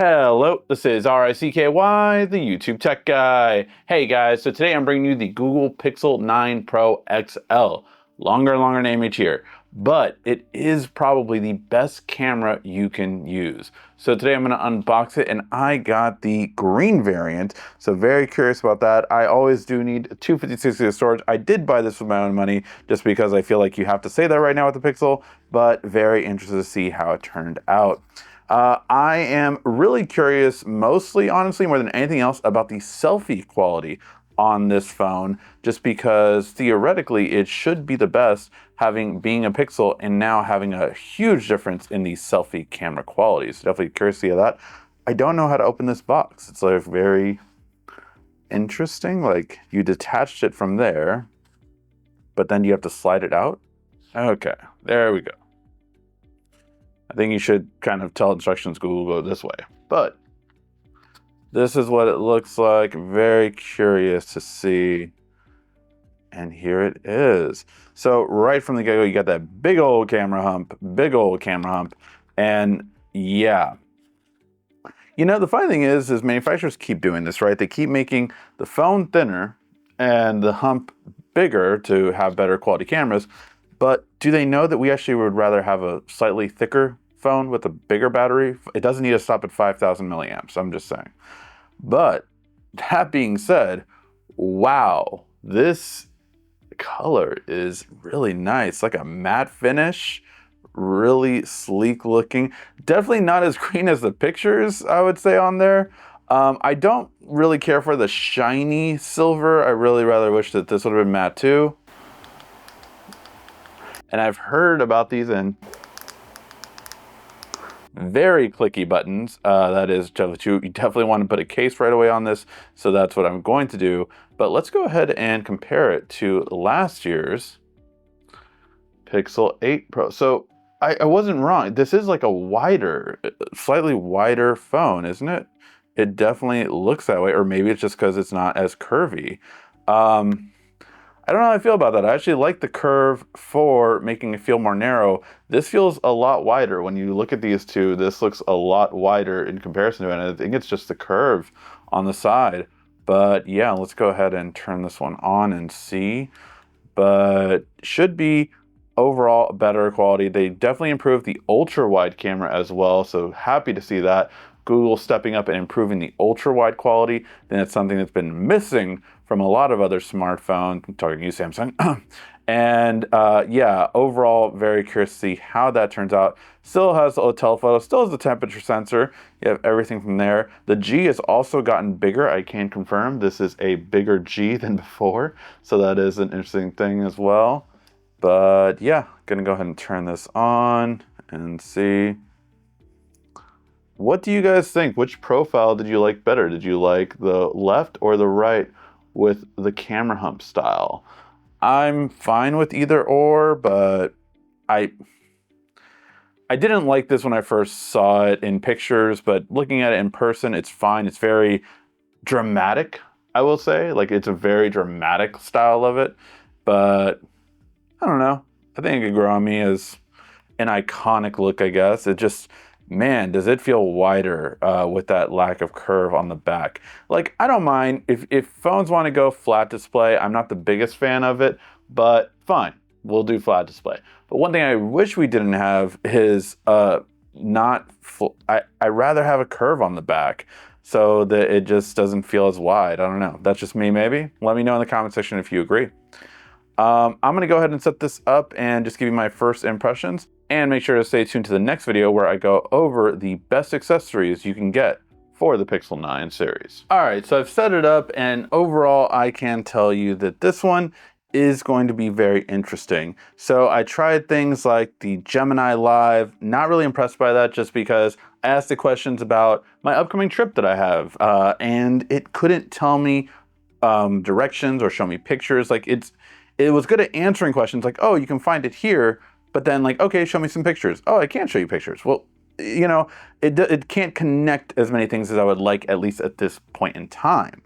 Hello, this is RICKY, the YouTube Tech Guy. Hey guys, so today I'm bringing you the Google Pixel 9 Pro XL. Longer name each year, but it is probably the best camera you can use. So today I'm going to unbox it, and I got the green variant, so very curious about that. I always do need 256 GB storage. I did buy this with my own money just because I feel like you have to say that right now with the Pixel, but very interested to see how it turned out. I am really curious, mostly, honestly, more than anything else, about the selfie quality on this phone, just because theoretically it should be the best, being a Pixel and now having a huge difference in the selfie camera quality. So definitely curious to see that. I don't know how to open this box. It's like very interesting. Like you detached it from there, but then you have to slide it out. Okay, there we go. I think you should kind of tell instructions Google go this way, but this is what it looks like. Very curious to see. And here it is. So right from the get-go, you got that big old camera hump, and yeah. You know, the funny thing is manufacturers keep doing this, right? They keep making the phone thinner and the hump bigger to have better quality cameras. But do they know that we actually would rather have a slightly thicker phone with a bigger battery? It doesn't need to stop at 5,000 milliamps, I'm just saying. But that being said, wow, this color is really nice. Like a matte finish, really sleek looking. Definitely not as green as the pictures, I would say, on there. I don't really care for the shiny silver. I really rather wish that this would have been matte too. And I've heard about these in very clicky buttons. That is, you definitely want to put a case right away on this. So that's what I'm going to do. But let's go ahead and compare it to last year's Pixel 8 Pro. So I wasn't wrong. This is like a wider, slightly wider phone, isn't it? It definitely looks that way, or maybe it's just because it's not as curvy. I don't know how I feel about that. I actually like the curve for making it feel more narrow. This feels a lot wider. When you look at these two, this looks a lot wider in comparison to it. And I think it's just the curve on the side. But yeah, let's go ahead and turn this one on and see. But should be overall better quality. They definitely improved the ultra wide camera as well. So happy to see that. Google stepping up and improving the ultra wide quality. Then it's something that's been missing from a lot of other smartphones. I'm talking to you, Samsung. And yeah, overall, very curious to see how that turns out. Still has a telephoto, still has the temperature sensor. You have everything from there. The G has also gotten bigger. I can confirm this is a bigger G than before. So that is an interesting thing as well. But yeah, gonna go ahead and turn this on and see. What do you guys think? Which profile did you like better? Did you like the left or the right with the camera hump style? I'm fine with either or, but I didn't like this when I first saw it in pictures, but looking at it in person, it's fine. It's very dramatic, I will say. Like, it's a very dramatic style of it, but I don't know. I think it could grow on me as an iconic look, I guess. It just, man, does it feel wider with that lack of curve on the back. Like, I don't mind if phones want to go flat display. I'm not the biggest fan of it, but fine, we'll do flat display. But one thing I wish we didn't have is I'd rather have a curve on the back so that it just doesn't feel as wide. I don't know. That's just me, maybe. Let me know in the comment section if you agree. I'm going to go ahead and set this up and just give you my first impressions. And make sure to stay tuned to the next video where I go over the best accessories you can get for the Pixel 9 series. All right, so I've set it up, and overall I can tell you that this one is going to be very interesting. So I tried things like the Gemini Live, not really impressed by that just because I asked the questions about my upcoming trip that I have, and it couldn't tell me directions or show me pictures. Like it was good at answering questions like, oh, you can find it here, but then like, okay, show me some pictures. Oh, I can't show you pictures. Well, you know, it can't connect as many things as I would like, at least at this point in time.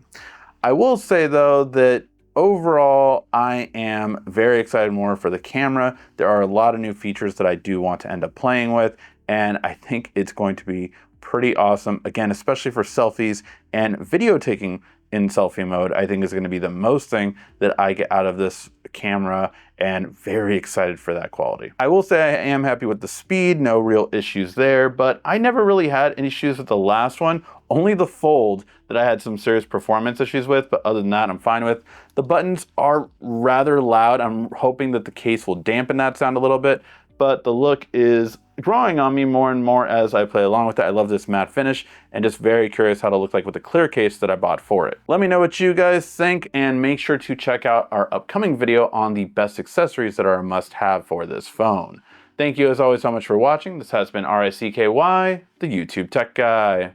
I will say though that overall, I am very excited more for the camera. There are a lot of new features that I do want to end up playing with, and I think it's going to be pretty awesome. Again, especially for selfies and video taking in selfie mode, I think is going to be the most thing that I get out of this camera, and very excited for that quality. I will say I am happy with the speed, no real issues there, but I never really had any issues with the last one. Only the Fold that I had some serious performance issues with, but other than that, I'm fine with. The buttons are rather loud. I'm hoping that the case will dampen that sound a little bit, but the look is growing on me more and more as I play along with it. I love this matte finish and just very curious how it'll look like with the clear case that I bought for it. Let me know what you guys think, and make sure to check out our upcoming video on the best accessories that are a must-have for this phone. Thank you as always so much for watching. This has been RICKY, the YouTube Tech Guy.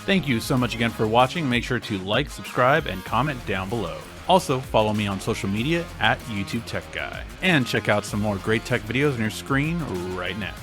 Thank you so much again for watching. Make sure to like, subscribe, and comment down below. Also, follow me on social media at YouTube Tech Guy. And check out some more great tech videos on your screen right now.